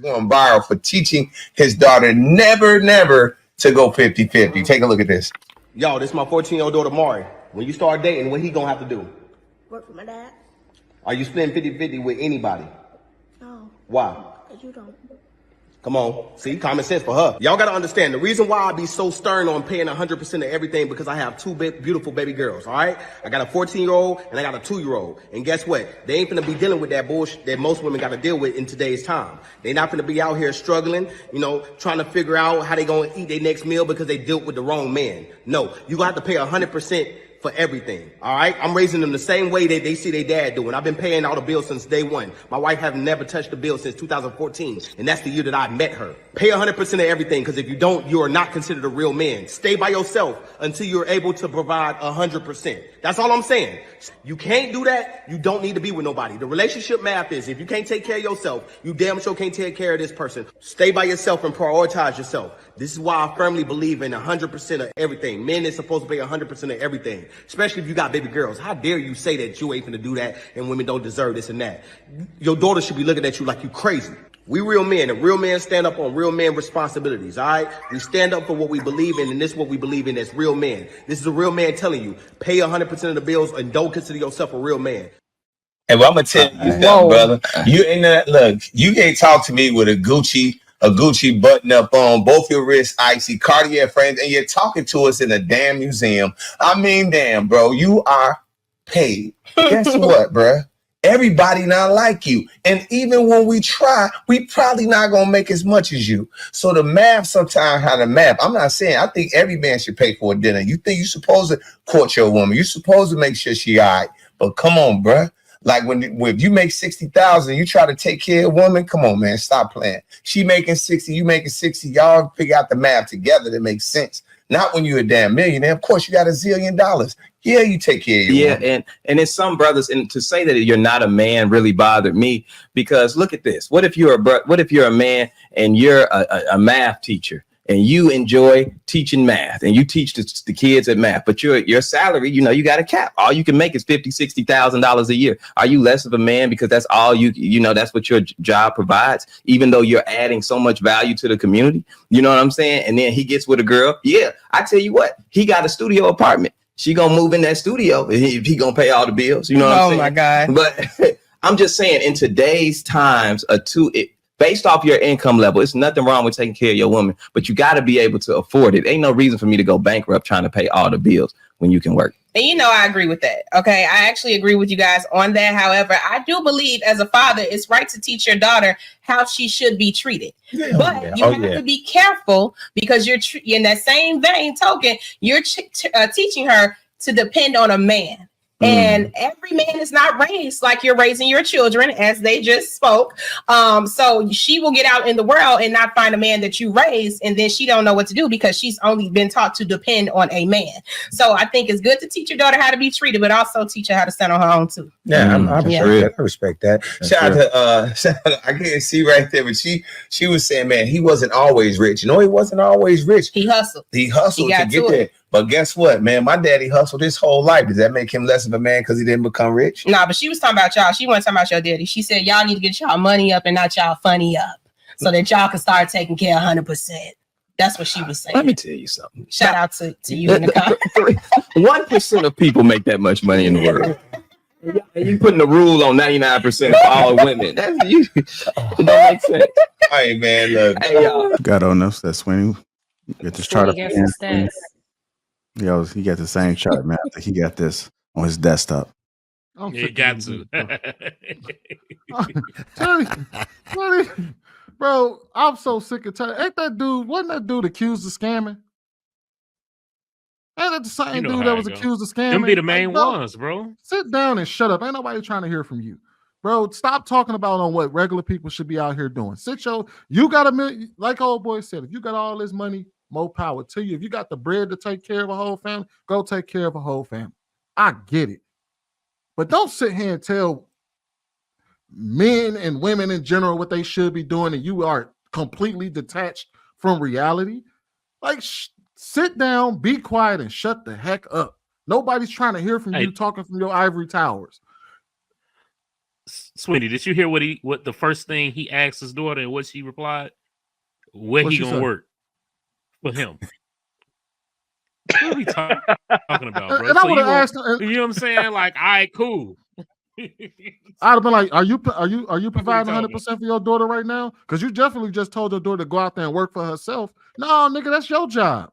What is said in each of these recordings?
going viral for teaching his daughter never to go 50-50. Take a look at this. Yo, this is my 14-year-old daughter, Mari. When you start dating, what he gonna have to do? Work for my dad. Are you splitting 50-50 with anybody? No. Why? Because you don't. Come on. See, common sense for her. Y'all gotta understand, the reason why I be so stern on paying 100% of everything because I have two beautiful baby girls, all right? I got a 14-year-old and I got a 2-year-old. And guess what? They ain't finna be dealing with that bullshit that most women gotta deal with in today's time. They not finna be out here struggling, trying to figure out how they gonna eat their next meal because they dealt with the wrong man. No, you gonna have to pay 100% for everything, all right? I'm raising them the same way that they see their dad doing. I've been paying all the bills since day one. My wife have never touched the bill since 2014, and that's the year that I met her. Pay 100% of everything, because if you don't, you are not considered a real man. Stay by yourself until you're able to provide 100%. That's all I'm saying. You can't do that, you don't need to be with nobody. The relationship math is, if you can't take care of yourself, you damn sure can't take care of this person. Stay by yourself and prioritize yourself. This is why I firmly believe in 100% of everything. Men is supposed to pay 100% of everything, especially if you got baby girls. How dare you say that you ain't finna do that and women don't deserve this and that? Your daughter should be looking at you like you crazy. We real men, and real men stand up on real men responsibilities, all right? We stand up for what we believe in, and this is what we believe in as real men. This is a real man telling you, pay 100% of the bills and don't consider yourself a real man. And well, I'm gonna tell you something, brother. You ain't that. Look, you can't talk to me with a Gucci button up on, both your wrists icy, Cartier frames, and you're talking to us in a damn museum. I mean, damn, bro, you are paid. Guess what, bruh? Everybody not like you. And even when we try, we probably not going to make as much as you. So the math, sometimes how the math, I'm not saying, I think every man should pay for a dinner. You think you're supposed to court your woman. You're supposed to make sure she all right. But come on, bruh. Like when you make 60,000, you try to take care of a woman. Come on, man, stop playing. She making 60, you making 60. Y'all figure out the math together that makes sense. Not when you're a damn millionaire. Of course, you got $1 zillion. Yeah, you take care of your woman. And it's some brothers, and to say that you're not a man really bothered me, because look at this. What if you're a man and you're a math teacher? And you enjoy teaching math and you teach the kids at math, but your salary, you got a cap. All you can make is $50,000-$60,000 a year. Are you less of a man because that's all that's what your job provides, even though you're adding so much value to the community? You know what I'm saying? And then he gets with a girl. Yeah, I tell you what, he got a studio apartment. She gonna move in that studio if he gonna pay all the bills. You know what I'm saying? Oh my God. But I'm just saying, in today's times, based off your income level, it's nothing wrong with taking care of your woman, but you got to be able to afford it. Ain't no reason for me to go bankrupt trying to pay all the bills when you can work. And I agree with that. Okay, I actually agree with you guys on that. However, I do believe as a father, it's right to teach your daughter how she should be treated. Yeah, but you have to be careful, because you're in that same vein token, you're teaching her to depend on a man. And every man is not raised like you're raising your children, as they just spoke. So she will get out in the world and not find a man that you raised, and then she don't know what to do because she's only been taught to depend on a man. So I think it's good to teach your daughter how to be treated, but also teach her how to stand on her own too. Yeah, I respect that. Shout out to I can't see right there, but she was saying, man, he wasn't always rich. No, he wasn't always rich. He hustled. He to get there. But guess what, man? My daddy hustled his whole life. Does that make him less of a man because he didn't become rich? No, but she was talking about y'all. She wasn't talking about your daddy. She said y'all need to get y'all money up and not y'all funny up, so that y'all can start taking care 100%. That's what she was saying. Let me tell you something. Shout out to you in the comments. 1% of people make that much money in the world. And you putting the rule on 99% of all women. That's you. It don't make sense. All right, man. Look. Hey, y'all. Got on us. That's when you get this chart up. Yo, he got the same chart, man. He got this on his desktop. You got to. Bro, I'm so sick of tired. Ain't that dude? Wasn't that dude accused of scamming? Ain't that the same dude that was accused of scamming? Them be the main ones, bro. Sit down and shut up. Ain't nobody trying to hear from you, bro. Stop talking about on what regular people should be out here doing. You got $1 million, like old boy said. If you got all this money, more power to you. If you got the bread to take care of a whole family, go take care of a whole family. I get it. But don't sit here and tell men and women in general what they should be doing, and you are completely detached from reality. Like, sit down, be quiet, and shut the heck up. Nobody's trying to hear from you talking from your ivory towers. Sweetie, did you hear what the first thing he asked his daughter and what she replied? Where What'd he she gonna say? work for him? What are we talking about, bro? And I So would have asked her, you know what I'm saying? Like, all right, cool. I'd have been like, "Are you providing talking 100% for your daughter right now? Because you definitely just told your daughter to go out there and work for herself. No, nigga, that's your job.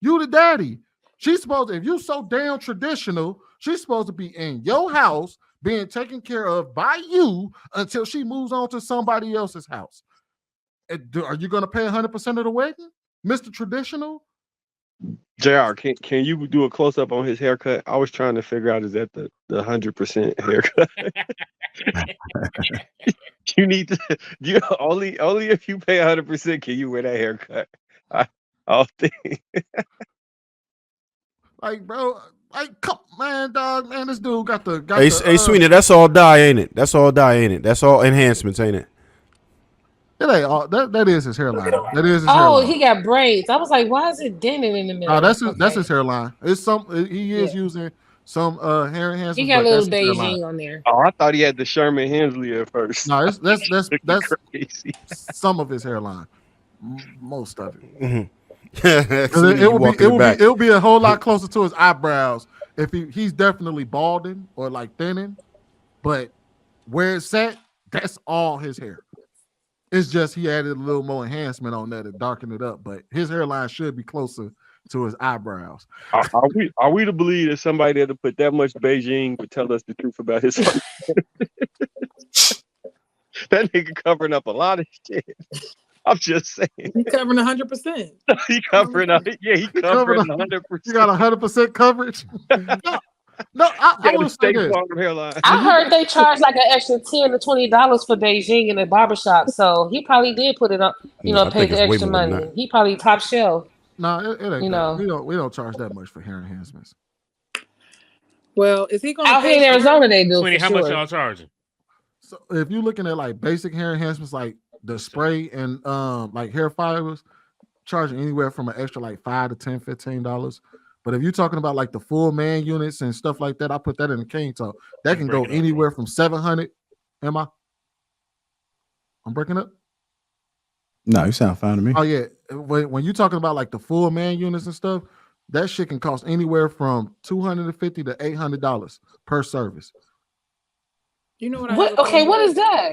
You the daddy. She's supposed to, if you so damn traditional, she's supposed to be in your house, being taken care of by you until she moves on to somebody else's house. Are you going to pay 100% of the wedding, Mr. Traditional? JR, can you do a close up on his haircut? I was trying to figure out, is that the 100% haircut? You need to. You only if you pay 100% can you wear that haircut. I don't think. Like, bro, like, come, man, dog, man, this dude got the. Hey, Sweeney, that's all dye, ain't it? That's all dye, ain't it? That's all enhancements, ain't it? It ain't all, that is his hairline. That is his Oh, hairline. he got braids. I was like, why is it dented in the middle? No, that's his hairline. It's he is using some hair enhancements. He got a but little that's his hairline. Beijing on there. Oh, I thought he had the Sherman Hemsley at first. No, that's crazy. some of his hairline. Most of it. Mm-hmm. It would be a whole lot closer to his eyebrows if he's definitely balding or like thinning, but where it's at, that's all his hair. It's just he added a little more enhancement on that to darken it up, but his hairline should be closer to his eyebrows. Are we to believe that somebody that put that much Beijing would tell us the truth about his life? That nigga covering up a lot of shit. I'm just saying. He covering 100%. He covering up. Yeah, he covering 100%. You got 100% coverage. No, I will say this. I heard they charge like an extra $10 to $20 for Beijing in the barbershop, so he probably did put it up. Pay the extra money. He probably top shelf. No, it ain't. We don't charge that much for hair enhancements. Well, is he going out here in Arizona? They do. Sweetie, how much y'all charging? So if you're looking at like basic hair enhancements, like the spray and like hair fibers, charging anywhere from an extra like $5 to $10, $15. But if you're talking about like the full man units and stuff like that, I put that in the King Talk. That can go anywhere from $700. Am I? I'm breaking up? No, you sound fine to me. Oh yeah. When you're talking about like the full man units and stuff, that shit can cost anywhere from $250 to $800 per service. You know what? What is that?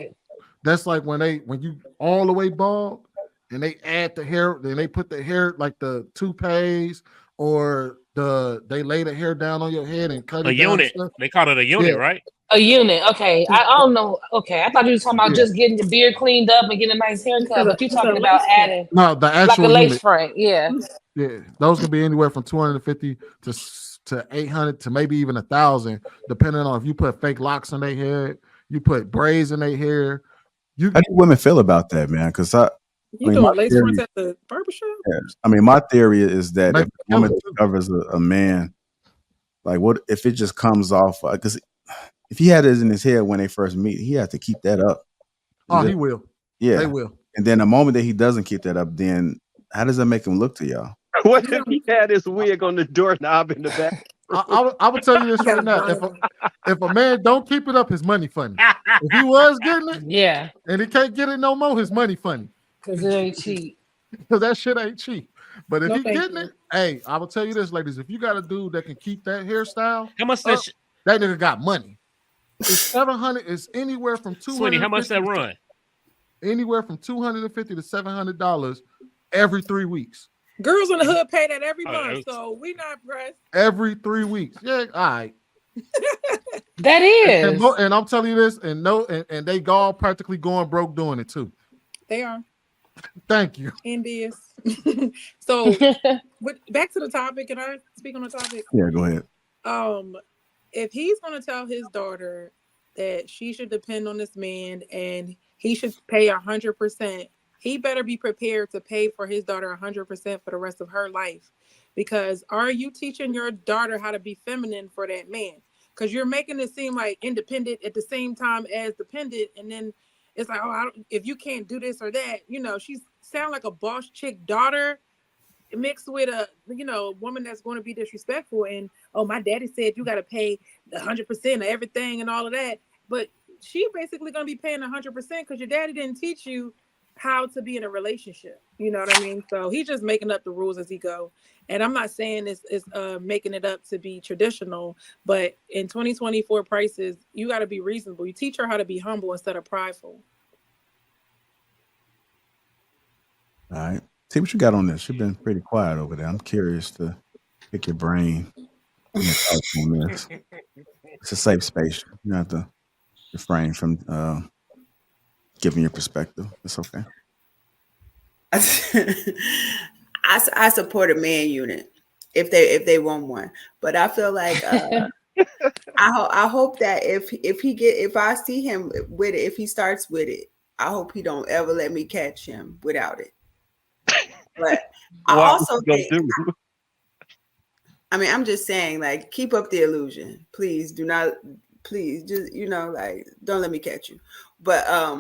That's like when you all the way bald and they add the hair, then they put the hair like the toupees or they lay the hair down on your head and cut a it down. Unit. They call it a unit, right? A unit. Okay. I don't know. Okay. I thought you were talking about just getting your beard cleaned up and getting a nice haircut, but you're talking about adding the actual like a lace unit. front. Yeah. Yeah. Those can be anywhere from $250 to $800 to maybe even $1,000, depending on if you put fake locks in their hair, you put braids in their hair. How do women feel about that, man? Because you doing lace fronts at the barbershop? Yeah. I mean, my theory is that if a woman discovers a man, like what if it just comes off? Because if he had this in his head when they first meet, he has to keep that up. Oh, he will. Yeah, they will. And then the moment that he doesn't keep that up, then how does that make him look to y'all? What if he had his wig on the doorknob in the back? I would tell you this right now. If a man don't keep it up, his money funny. If he was getting it, yeah, and he can't get it no more, his money funny. Because it ain't cheap. Because that shit ain't cheap. But if he getting it, hey, I will tell you this, ladies. If you got a dude that can keep that hairstyle, how much that nigga got money. It's $700. It's anywhere from $200. Sweetie, how much that run? Anywhere from $250 to $700 every 3 weeks. Girls in the hood pay that every month, so we not pressed. Every 3 weeks. Yeah, all right. That is. And I'm telling you this, and they all practically going broke doing it too. They are. Thank you. Envious. So back to the topic. Can I speak on the topic? Yeah, go ahead. If he's gonna tell his daughter that she should depend on this man and he should pay 100%, he better be prepared to pay for his daughter 100% for the rest of her life. Because are you teaching your daughter how to be feminine for that man? Because you're making it seem like independent at the same time as dependent, and then it's like, if you can't do this or that, she's sound like a boss chick daughter mixed with a woman that's going to be disrespectful. And my daddy said you got to pay 100% of everything and all of that. But she basically gonna be paying 100% because your daddy didn't teach you how to be in a relationship. You know what I mean? So he's just making up the rules as he go. And I'm not saying it's making it up to be traditional, but in 2024 prices, you got to be reasonable. You teach her how to be humble instead of prideful. All right. See what you got on this. You've been pretty quiet over there. I'm curious to pick your brain. On this. It's a safe space. You have to refrain from giving your perspective. It's okay. I support a man unit if they want one, but I feel like I hope that if I see him with it, if he starts with it, I hope he don't ever let me catch him without it. But I also think, I mean, I'm just saying, like, keep up the illusion, please. Do not, please, just like, don't let me catch you. But I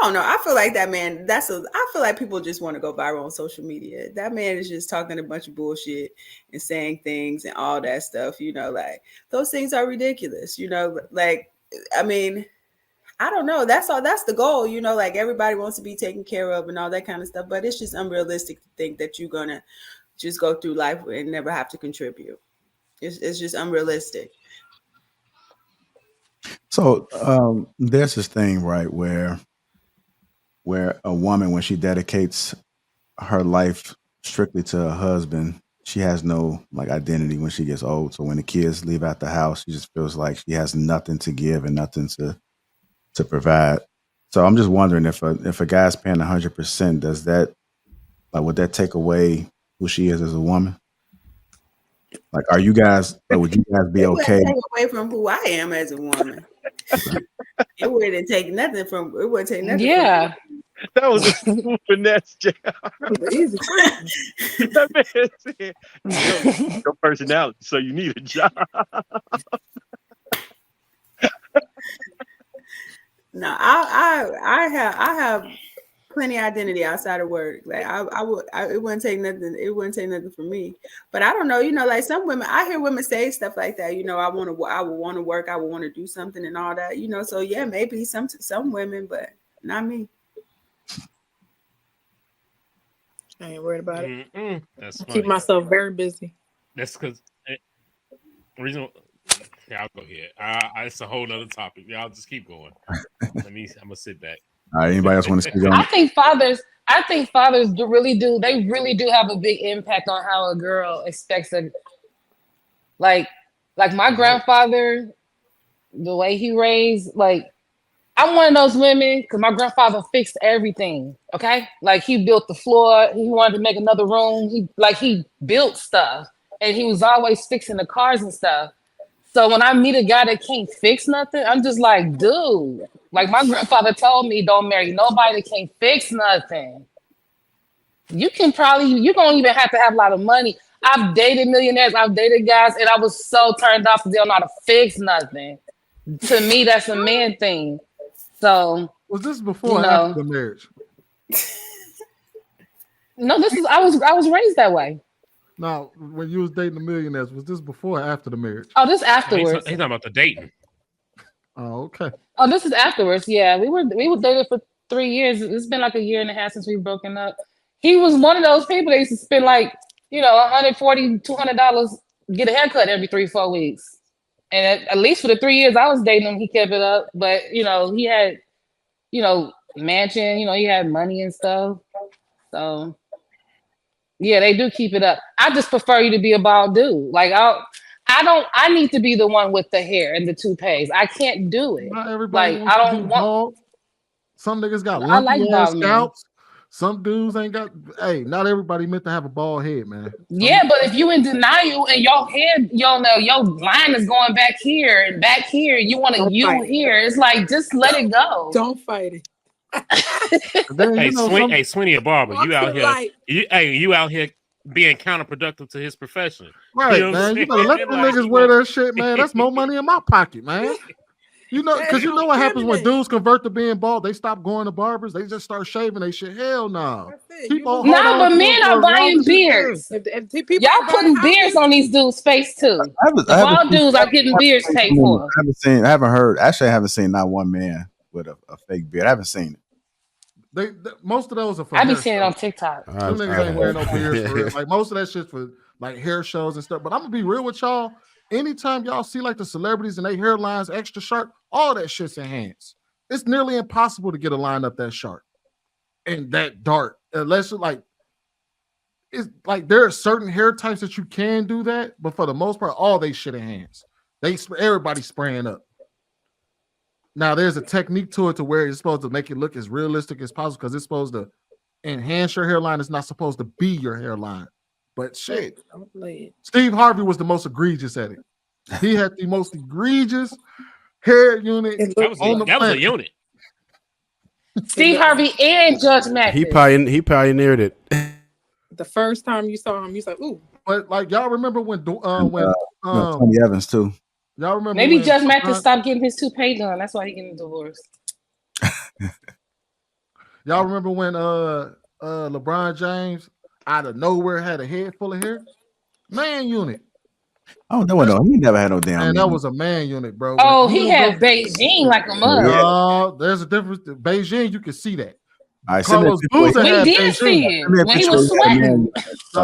don't know. I feel like that man, I feel like people just want to go viral on social media. That man is just talking a bunch of bullshit and saying things and all that stuff, like those things are ridiculous, like, I mean, I don't know. That's the goal, like everybody wants to be taken care of and all that kind of stuff. But it's just unrealistic to think that you're going to just go through life and never have to contribute. It's just unrealistic. So there's this thing, right, where a woman, when she dedicates her life strictly to her husband, she has no like identity when she gets old. So when the kids leave out the house, she just feels like she has nothing to give and nothing to provide. So I'm just wondering if a guy's paying 100%, does that, like, would that take away who she is as a woman? Like, are you guys, like, would you guys be okay? Take away from who I am as a woman. It wouldn't take nothing from. It wouldn't take nothing. Yeah. That was a smooth finesse, JR. That man said, your personality, so you need a job. No, I have plenty of identity outside of work. Like it wouldn't take nothing. It wouldn't take nothing from me. But I don't know. Like some women, I hear women say stuff like that. I would want to work. I would want to do something and all that. So yeah, maybe some women, but not me. I ain't worried about it. That's funny. Keep myself very busy. That's because reason. Yeah, I'll go ahead. It's a whole other topic. Y'all just keep going. I'm gonna sit back. All right, anybody else want to speak on? I think fathers really do have a big impact on how a girl expects like my grandfather, the way he raised, like, I'm one of those women because my grandfather fixed everything. Okay, like he built the floor. He wanted to make another room. He built stuff, and he was always fixing the cars and stuff. So when I meet a guy that can't fix nothing, I'm just like, dude. Like my grandfather told me, don't marry nobody that can't fix nothing. You don't even have to have a lot of money. I've dated millionaires. I've dated guys, and I was so turned off because they don't know how to fix nothing. To me, that's a man thing. So was this before or after the marriage? No, I was raised that way. Now, when you was dating the millionaires, was this before or after the marriage? Oh, this afterwards. He's talking about the dating. Oh, okay. Oh, this is afterwards. Yeah, we were dated for 3 years. It's been like a year and a half since we've broken up. He was one of those people that used to spend like, $140, $200, get a haircut every 3-4 weeks. And at least for the 3 years I was dating him, he kept it up. But he had, mansion. He had money and stuff. So. Yeah, they do keep it up. I just prefer you to be a bald dude. Like I need to be the one with the hair and the toupees. I can't do it. Not everybody like I don't want. Bald. Some niggas got lumpy ass scalps. Some dudes ain't got. Hey, not everybody meant to have a bald head, man. Yeah, but if you in denial and your head, your line is going back here and back here, you want to here. It's like just let it go. Don't fight it. Hey, Sweeney, a barber, you out here? You out here being counterproductive to his profession, right? Man, you better let the niggas wear that shit, man. That's more money in my pocket, man. You know, because you know what happens when dudes convert to being bald? They stop going to barbers. They just start shaving they shit. Hell no. No, but men are buying beards. Y'all putting beards on these dudes' face too. The bald dudes are getting beards paid for. I haven't heard. Actually, I haven't seen not one man with a fake beard. I haven't seen it. Most of those are for. I be seeing it on TikTok. Them niggas ain't wearing no beards for real. Like most of that shit's for like hair shows and stuff. But I'm gonna be real with y'all. Anytime y'all see like the celebrities and their hairlines extra sharp, all that shit's enhanced. It's nearly impossible to get a line up that sharp and that dark, unless like it's like there are certain hair types that you can do that, but for the most part, all they shit enhanced. Everybody's spraying up. Now there's a technique to it to where it's supposed to make it look as realistic as possible because it's supposed to enhance your hairline. It's not supposed to be your hairline. But shit, Steve Harvey was the most egregious at it. He had the most egregious hair unit. That was a unit. Steve Harvey and Judge Mathis. He pioneered it. The first time you saw him, you was like, "Ooh!" But like y'all remember when Tony Evans too. Y'all remember maybe Judge Mathis stopped getting his toupee done. That's why he getting divorced. Y'all remember when LeBron James out of nowhere had a head full of hair? Man unit. Oh, no, he never had no damn. Man, that was a man unit, bro. Oh, he had Beijing like a mug. There's a difference. Beijing, you can see that. Right, Carlos Boozer had Beijing. See it when he was sweating.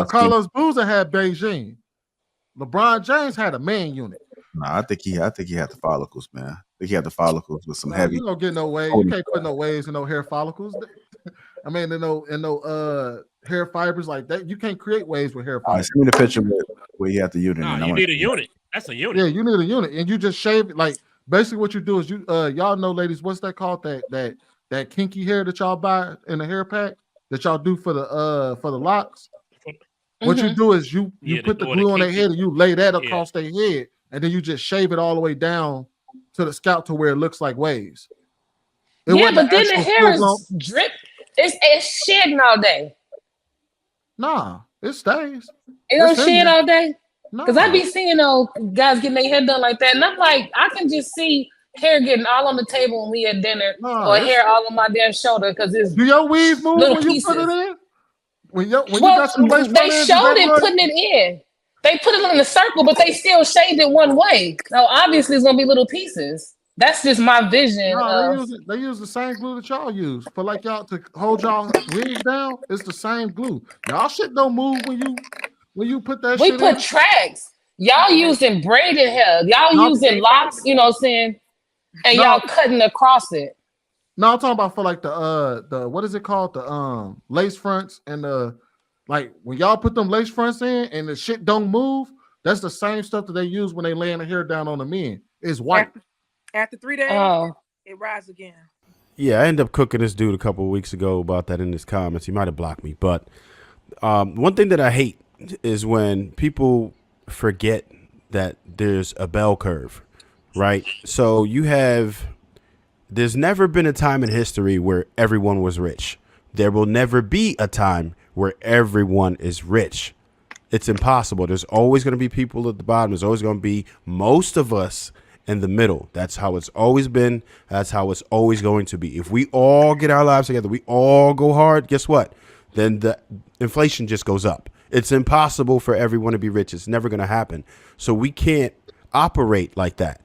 Carlos Boozer had Beijing. LeBron James had a man unit. Nah, I think he had the follicles, man. I think he had the follicles with some heavy. You don't get no waves. You can't put no waves and no hair follicles. I mean, in no hair fibers like that. You can't create waves with hair fibers. Send me the picture where you have the unit. No, you need a unit. That's a unit. Yeah, you need a unit, and you just shave it. Like basically, what you do is you y'all know, ladies, what's that called? That kinky hair that y'all buy in the hair pack that y'all do for the locks. What you do is you put the glue on their head and you lay that across their head, and then you just shave it all the way down to the scalp to where it looks like waves. But then the hair is drip. It's shedding all day. Nah, it stays. It don't shed all day. Because I be seeing guys getting their hair done like that, and I'm like, I can just see hair getting all on the table when we at dinner, or hair all on my damn shoulder because it's. Do your weave move when you put it in? When you got some lace they showed it putting it in. They put it in a circle, but they still shaved it one way. So obviously, it's gonna be little pieces. That's just my vision. No, they use the same glue that y'all use for like y'all to hold y'all wigs down. It's the same glue. Y'all shit don't move when you put that. We shit put in. tracks. Y'all using braided hair. Y'all using locks. You know what I'm saying? And y'all cutting across it. No, I'm talking about for like the what is it called? The lace fronts and the like when y'all put them lace fronts in and the shit don't move. That's the same stuff that they use when they laying the hair down on the men. It's white. After 3 days, it rises again. Yeah, I ended up cooking this dude a couple of weeks ago about that in his comments. He might have blocked me, but one thing that I hate is when people forget that there's a bell curve, right? So there's never been a time in history where everyone was rich. There will never be a time where everyone is rich. It's impossible. There's always going to be people at the bottom. There's always going to be most of us in the middle. That's how it's always been. That's how it's always going to be. If we all get our lives together, we all go hard, guess what? Then the inflation just goes up. It's impossible for everyone to be rich. It's never going to happen. So we can't operate like that.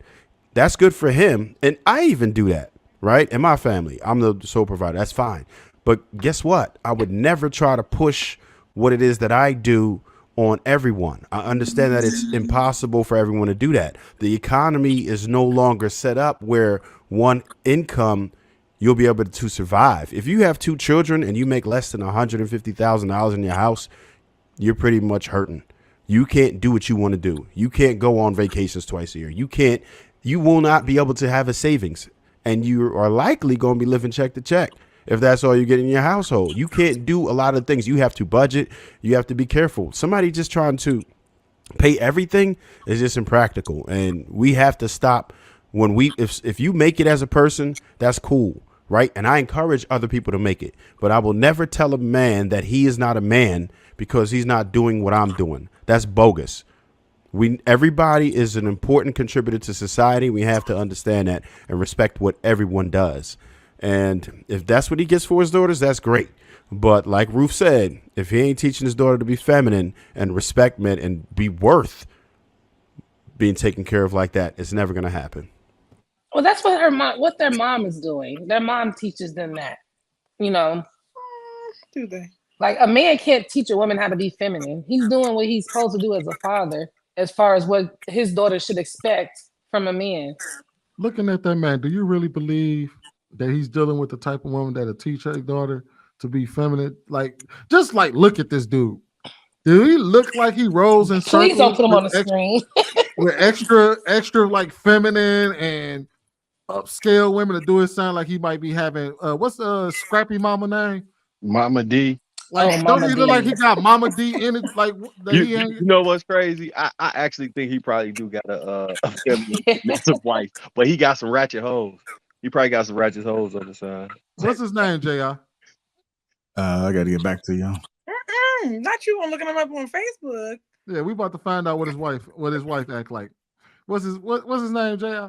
That's good for him. And I even do that, right? In my family, I'm the sole provider. That's fine. But guess what? I would never try to push what it is that I do on everyone. I understand that it's impossible for everyone to do that. The economy is no longer set up where one income you'll be able to survive. If you have 2 children and you make less than $150,000 in your house, you're pretty much hurting. You can't do what you want to do. You can't go on vacations twice a year. You will not be able to have a savings, and you are likely going to be living check to check. If that's all you get in your household, you can't do a lot of things. You have to budget. You have to be careful. Somebody just trying to pay everything is just impractical. And we have to stop if you make it as a person, that's cool. Right. And I encourage other people to make it. But I will never tell a man that he is not a man because he's not doing what I'm doing. That's bogus. Everybody is an important contributor to society. We have to understand that and respect what everyone does. And if that's what he gets for his daughters, that's great. But like Ruth said, if he ain't teaching his daughter to be feminine and respect men and be worth being taken care of like that, it's never going to happen. Well, that's what their mom is doing. Their mom teaches them that, you know. Do they? Like a man can't teach a woman how to be feminine. He's doing what he's supposed to do as a father, as far as what his daughter should expect from a man. Looking at that man, do you really believe that he's dealing with the type of woman that'll teach her daughter to be feminine? Like, just like, look at this dude. Do he look like he rolls in circles? Please don't put him on the screen. With extra like feminine and upscale women to do it sound like he might be having what's the scrappy mama name? Mama D. Like, don't he look like he got Mama D in it? Like, you know what's crazy? I actually think he probably do got a feminine wife, but he got some ratchet hoes. He probably got some ratchet hoes on the side. What's his name, JR? I got to get back to you. Not you on looking him up on Facebook. Yeah, we about to find out what his wife act like. What's his name, JR?